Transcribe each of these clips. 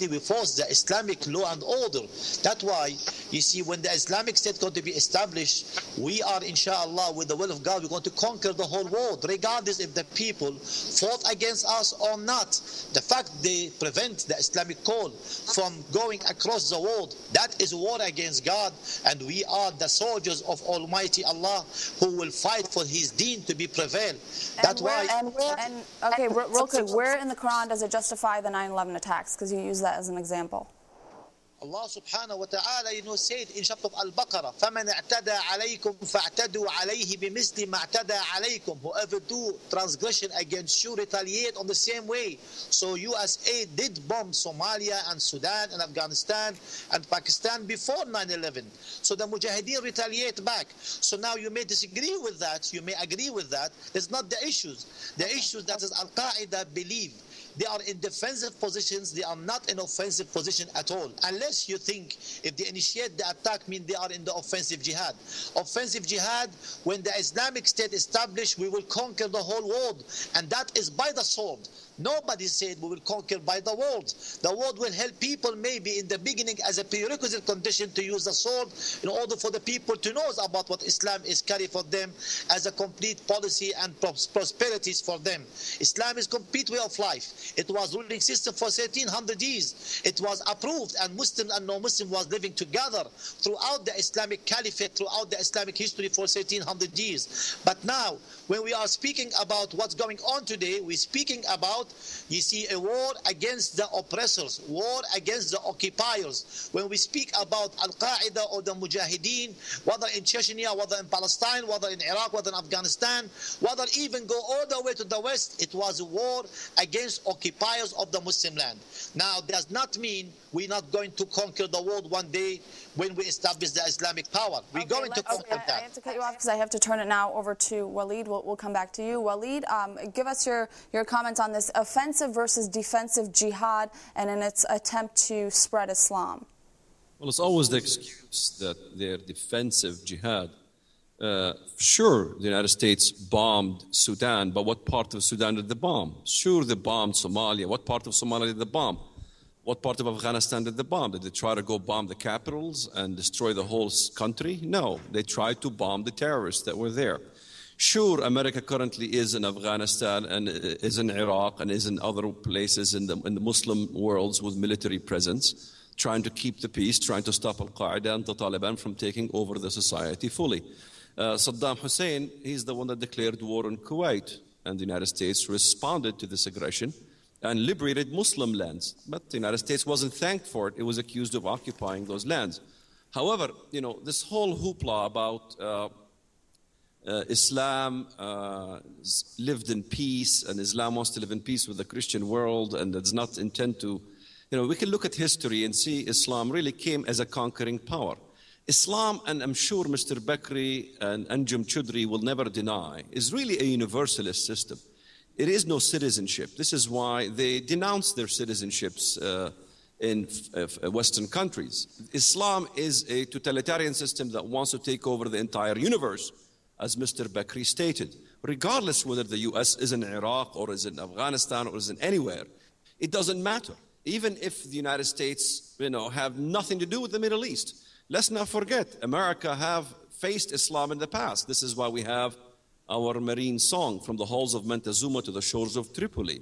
we force the Islamic law and order. That's why, you see, when the Islamic State is going to be established, we are, inshallah, with the will of God, we're going to conquer the whole world, regardless if the people fought against us or not. The fact they prevent the Islamic call from going across the world, that is war against God, and we are the soldiers of Almighty Allah who will fight for His deen to be prevailed. That's why. Okay, real quick, where in the Quran does it justify the 9/11 attacks? Because you use that as an example. Allah subhanahu wa ta'ala, said in chapter of Al-Baqarah, فَمَنْ اعْتَدَى عَلَيْكُمْ فَاعْتَدُوا عَلَيْهِ بِمِثْلِ مَا اعْتَدَى عَلَيْكُمْ. Whoever do transgression against you, retaliate on the same way. So USA did bomb Somalia and Sudan and Afghanistan and Pakistan before 9/11. So the Mujahideen retaliate back. So now you may disagree with that, you may agree with that. It's not the issues. The issues that is Al-Qaeda believe. They are in defensive positions. They are not in offensive position at all. Unless you think if they initiate the attack, mean they are in the offensive jihad. Offensive jihad, when the Islamic State established, we will conquer the whole world. And that is by the sword. Nobody said we will conquer by the world. The world will help people maybe in the beginning as a prerequisite condition to use the sword in order for the people to know about what Islam is carrying for them as a complete policy and prosperities for them. Islam is complete way of life. It was ruling system for 1300 years. It was approved, and Muslim and non-Muslim was living together throughout the Islamic Caliphate, throughout the Islamic history for 1300 years. But now, when we are speaking about what's going on today, we're speaking about, you see, a war against the oppressors, war against the occupiers. When we speak about Al-Qaeda or the Mujahideen, whether in Chechnya, whether in Palestine, whether in Iraq, whether in Afghanistan, whether even go all the way to the West, it was a war against occupiers of the Muslim land. Now, does not mean we're not going to conquer the world one day when we establish the Islamic power. We're going to conquer that. I have to cut you off because I have to turn it now over to Walid. We'll come back to you. Walid, give us your comments on this offensive versus defensive jihad and in its attempt to spread Islam. Well, it's always the excuse that they're defensive jihad. Sure, the United States bombed Sudan, but what part of Sudan did they bomb? Sure, they bombed Somalia. What part of Somalia did they bomb? What part of Afghanistan did they bomb? Did they try to go bomb the capitals and destroy the whole country? No, they tried to bomb the terrorists that were there. Sure, America currently is in Afghanistan and is in Iraq and is in other places in the Muslim worlds with military presence, trying to keep the peace, trying to stop Al-Qaeda and the Taliban from taking over the society fully. Saddam Hussein, he's the one that declared war on Kuwait, and the United States responded to this aggression and liberated Muslim lands. But the United States wasn't thanked for it. It was accused of occupying those lands. However, this whole hoopla about Islam lived in peace, and Islam wants to live in peace with the Christian world, and does not intend to, we can look at history and see Islam really came as a conquering power. Islam, and I'm sure Mr. Bakri and Anjum Choudhury will never deny, is really a universalist system. It is no citizenship. This is why they denounce their citizenships in Western countries. Islam is a totalitarian system that wants to take over the entire universe, as Mr. Bakri stated. Regardless whether the U.S. is in Iraq or is in Afghanistan or is in anywhere, it doesn't matter. Even if the United States, have nothing to do with the Middle East. Let's not forget, America have faced Islam in the past. This is why we have our marine song, from the halls of Montezuma to the shores of Tripoli.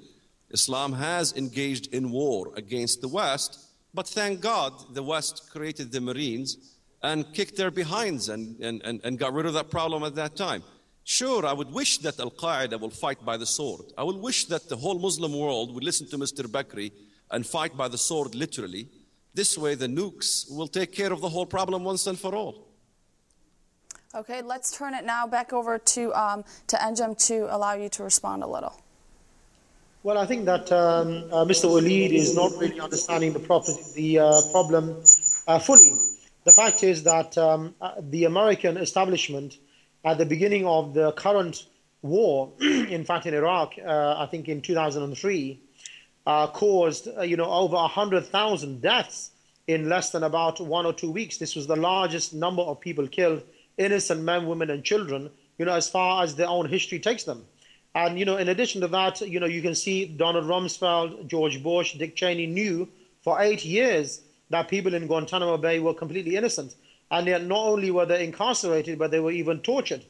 Islam has engaged in war against the West, but thank God the West created the Marines and kicked their behinds and got rid of that problem at that time. Sure, I would wish that Al-Qaeda will fight by the sword. I would wish that the whole Muslim world would listen to Mr. Bakri and fight by the sword literally. This way the nukes will take care of the whole problem once and for all. Okay, let's turn it now back over to Anjum to allow you to respond a little. Well, I think that Mr. Walid is not really understanding the problem fully. The fact is that the American establishment at the beginning of the current war, in fact in Iraq, I think in 2003, caused over 100,000 deaths in less than about 1 or 2 weeks. This was the largest number of people killed, innocent men, women, and children, as far as their own history takes them. And in addition to that, you can see Donald Rumsfeld, George Bush, Dick Cheney knew for 8 years that people in Guantanamo Bay were completely innocent. And yet not only were they incarcerated, but they were even tortured.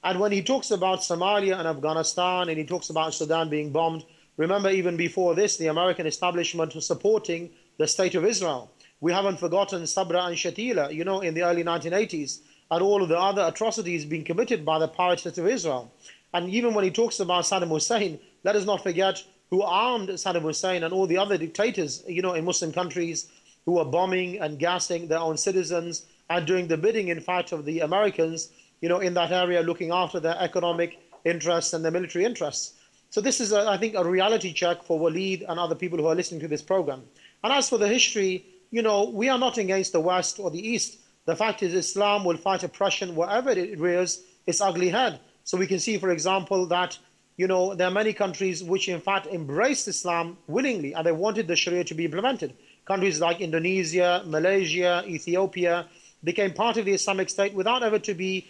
And when he talks about Somalia and Afghanistan, and he talks about Sudan being bombed, remember even before this, the American establishment was supporting the State of Israel. We haven't forgotten Sabra and Shatila, in the early 1980s, and all of the other atrocities being committed by the pirate State of Israel. And even when he talks about Saddam Hussein, let us not forget who armed Saddam Hussein and all the other dictators, in Muslim countries who were bombing and gassing their own citizens and doing the bidding, in fact, of the Americans, in that area, looking after their economic interests and their military interests. So this is, I think, a reality check for Waleed and other people who are listening to this program. And as for the history, we are not against the West or the East. The fact is Islam will fight oppression wherever it rears its ugly head. So we can see, for example, that, there are many countries which, in fact, embraced Islam willingly and they wanted the Sharia to be implemented. Countries like Indonesia, Malaysia, Ethiopia became part of the Islamic State without ever to be,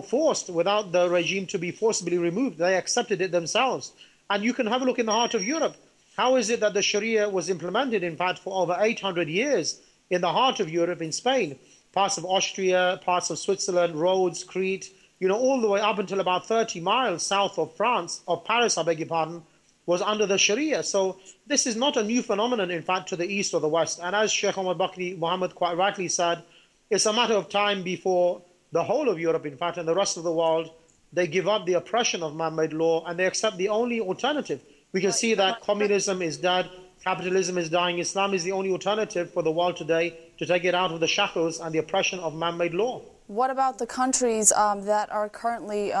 forced, without the regime to be forcibly removed. They accepted it themselves. And you can have a look in the heart of Europe. How is it that the Sharia was implemented, in fact, for over 800 years in the heart of Europe, in Spain, parts of Austria, parts of Switzerland, Rhodes, Crete, all the way up until about 30 miles south of Paris, I beg your pardon, was under the Sharia. So this is not a new phenomenon, in fact, to the East or the West. And as Sheikh Omar Bakri Muhammad quite rightly said, it's a matter of time before the whole of Europe, in fact, and the rest of the world, they give up the oppression of man-made law and they accept the only alternative. We can see that communism is dead, capitalism is dying. Islam is the only alternative for the world today to take it out of the shackles and the oppression of man-made law. What about the countries that are currently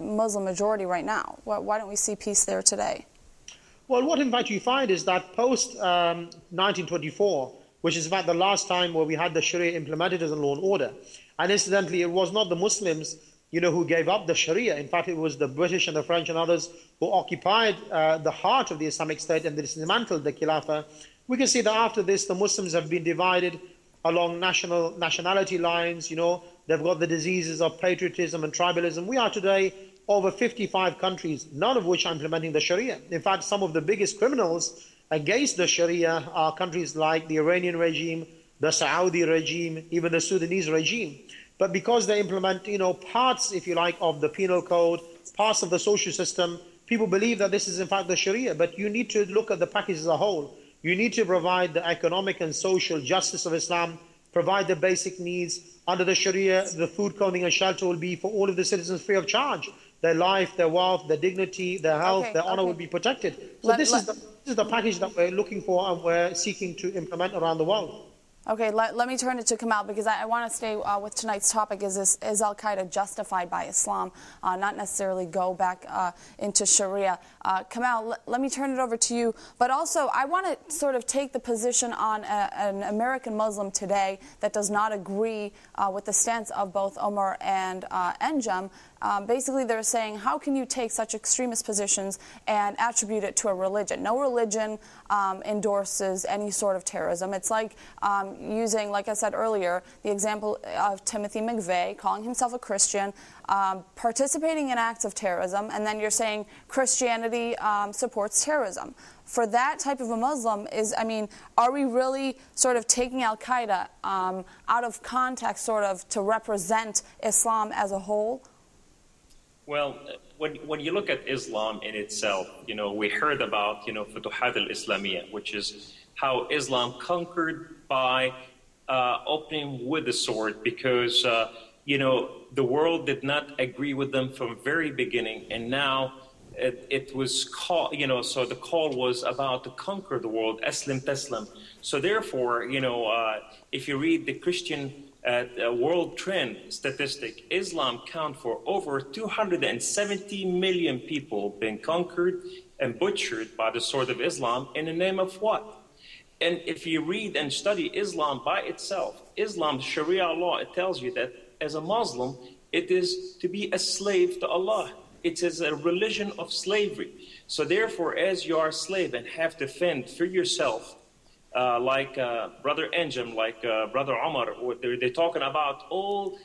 Muslim majority right now? Why don't we see peace there today? Well, what in fact you find is that post 1924, which is in fact the last time where we had the Sharia implemented as a law and order, and incidentally it was not the Muslims who gave up the Sharia. In fact, it was the British and the French and others who occupied the heart of the Islamic State and dismantled the Khilafah. We can see that after this, the Muslims have been divided along nationality lines. They've got the diseases of patriotism and tribalism. We are today over 55 countries, none of which are implementing the Sharia. In fact, some of the biggest criminals against the Sharia are countries like the Iranian regime, the Saudi regime, even the Sudanese regime. But because they implement, parts, if you like, of the penal code, parts of the social system, people believe that this is in fact the Sharia. But you need to look at the package as a whole. You need to provide the economic and social justice of Islam, provide the basic needs. Under the Sharia, the food, clothing and shelter will be for all of the citizens free of charge. Their life, their wealth, their dignity, their health, their honor will be protected. So this is the package that we're looking for and we're seeking to implement around the world. Okay, let me turn it to Kamal because I want to stay with tonight's topic. Is Al-Qaeda justified by Islam, not necessarily go back into Sharia? Kamal, let me turn it over to you. But also, I want to sort of take the position on an American Muslim today that does not agree with the stance of both Omar and Anjem. Basically, they're saying, how can you take such extremist positions and attribute it to a religion? No religion endorses any sort of terrorism. It's like using, like I said earlier, the example of Timothy McVeigh calling himself a Christian, participating in acts of terrorism, and then you're saying Christianity supports terrorism. For that type of a Muslim, are we really sort of taking Al-Qaeda out of context sort of to represent Islam as a whole? Well, when you look at Islam in itself, we heard about, Futuhat al-Islamiyya, which is how Islam conquered by opening with the sword because, the world did not agree with them from very beginning. And now it was called, so the call was about to conquer the world, Aslim Taslim. So therefore, if you read the Christian world trend statistic, Islam count for over 270 million people being conquered and butchered by the sword of Islam in the name of what? And if you read and study Islam by itself, Islam, Sharia law, it tells you that as a Muslim, it is to be a slave to Allah. It is a religion of slavery. So therefore, as you are a slave and have to fend for yourself, like Brother Anjem, like Brother Omar, they're talking about all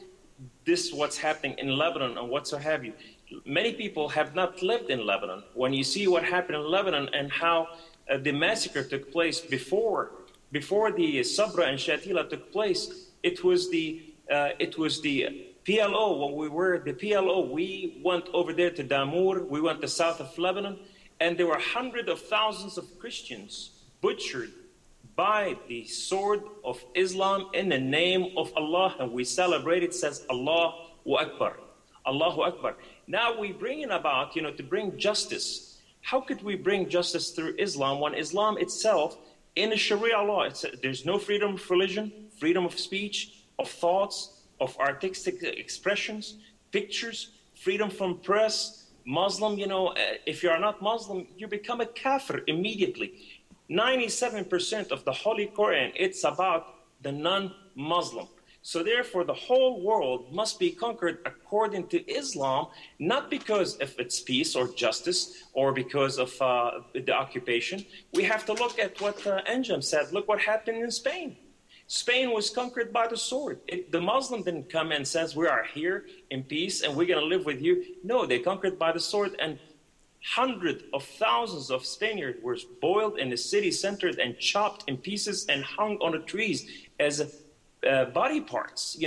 this, what's happening in Lebanon and what so have you. Many people have not lived in Lebanon. When you see what happened in Lebanon and how the massacre took place before before the Sabra and Shatila took place, it was the PLO. When we were the PLO, we went over there to Damour, we went to south of Lebanon, and there were hundreds of thousands of Christians butchered by the sword of Islam in the name of Allah, and we celebrate it, says Allahu Akbar. Allahu Akbar. Now we bring in about, to bring justice. How could we bring justice through Islam when Islam itself, in the Sharia law, there's no freedom of religion, freedom of speech, of thoughts, of artistic expressions, pictures, freedom from press. Muslim, if you are not Muslim, you become a kafir immediately. 97% of the Holy Quran, it's about the non-Muslim. So therefore, the whole world must be conquered according to Islam, not because of its peace or justice or because of the occupation. We have to look at what Anjem said. Look what happened in Spain. Spain was conquered by the sword. The Muslim didn't come and says, we are here in peace and we're going to live with you. No, they conquered by the sword, and hundreds of thousands of Spaniards were boiled in the city center and chopped in pieces and hung on the trees as body parts.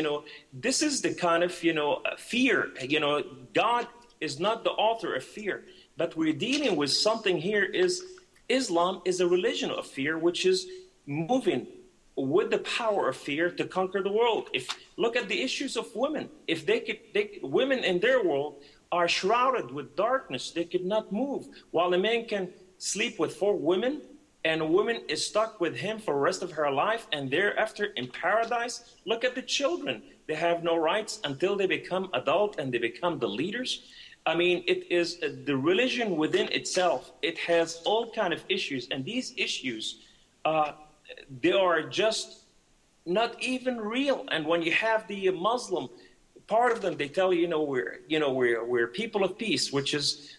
This is the kind of, fear. God is not the author of fear, but we're dealing with something here is Islam is a religion of fear, which is moving with the power of fear to conquer the world. Look at the issues of women. If women in their world are shrouded with darkness, they could not move, while a man can sleep with 4 women, and a woman is stuck with him for the rest of her life, and thereafter in paradise. Look at the children. They have no rights until they become adult and they become the leaders. I mean, it is the religion within itself. It has all kind of issues, and these issues, they are just not even real. And when you have the Muslim part of them, they tell you, we're people of peace, which is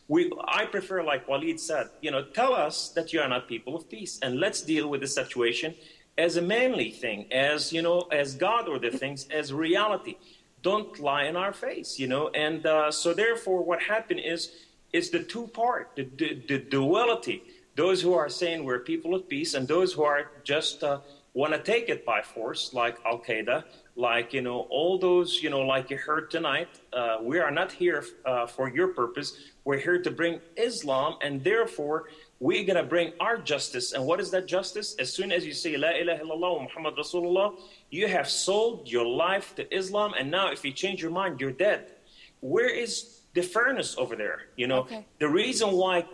I prefer, like Walid said, tell us that you are not people of peace, and let's deal with the situation as a manly thing, as as God ordered things, as reality. Don't lie in our face, And so therefore, what happened is the two-part, the duality. Those who are saying we're people of peace, and those who are just want to take it by force, like Al-Qaeda, like, all those, like you heard tonight. We are not here for your purpose. We're here to bring Islam, and therefore we're going to bring our justice. And what is that justice? As soon as you say La ilaha illallah wa Muhammad Rasulullah, you have sold your life to Islam, and now if you change your mind, you're dead. Where is the fairness over there? Okay. The reason why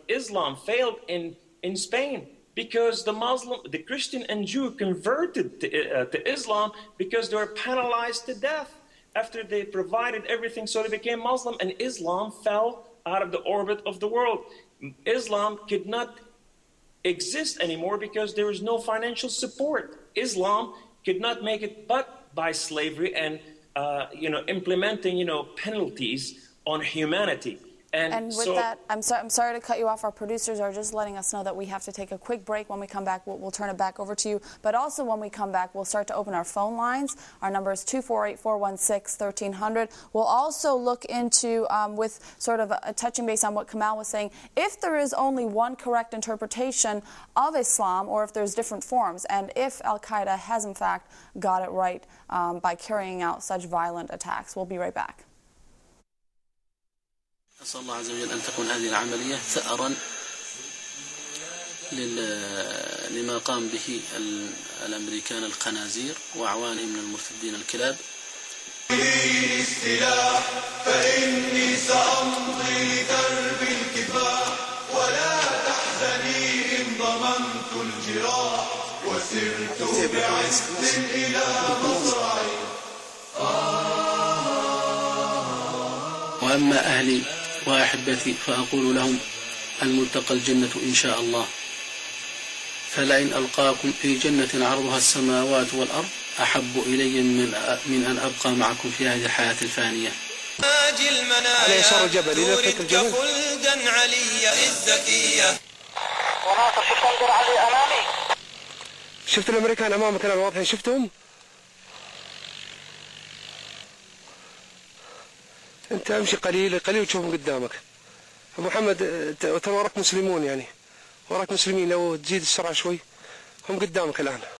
Islam failed in Spain, because the Christian and Jew converted to Islam because they were penalized to death after they provided everything, so they became Muslim, and Islam fell out of the orbit of the world. Islam could not exist anymore because there was no financial support. Islam could not make it but by slavery and implementing penalties on humanity. And with that, I'm sorry to cut you off. Our producers are just letting us know that we have to take a quick break. When we come back, we'll turn it back over to you. But also when we come back, we'll start to open our phone lines. Our number is 248-416-1300. We'll also look into, with sort of a touching base on what Kamal was saying, if there is only one correct interpretation of Islam, or if there's different forms, and if Al-Qaeda has in fact got it right by carrying out such violent attacks. We'll be right back. أسأل الله عز وجل أن تكون هذه العملية ثأرا لما قام به الأمريكان الخنازير وأعوانهم من المرتدين الكلاب. السلاح فإني سأمضي درب الكفاح ولا تحزني إن ضممت الجراح وسرت بعز إلى مصرعي. وأما أهلي وأحبتي فأقول لهم الملتقى الجنة إن شاء الله، فلئن ألقاكم في جنة عرضها السماوات والأرض أحب إلي من أن أبقى معكم في هذه الحياة الفانية. على يسار الجبل إلى فك الجبل. خلدا علي الزكية. وناصر شفت انظر علي أمامي. شفت الأمريكان أمامك الآن واضحين شفتهم؟ أنت أمشي قليل وتشوفهم قدامك. أبو محمد ترى وراك مسلمون، يعني وراك مسلمين، لو تزيد السرعة شوي هم قدامك الآن.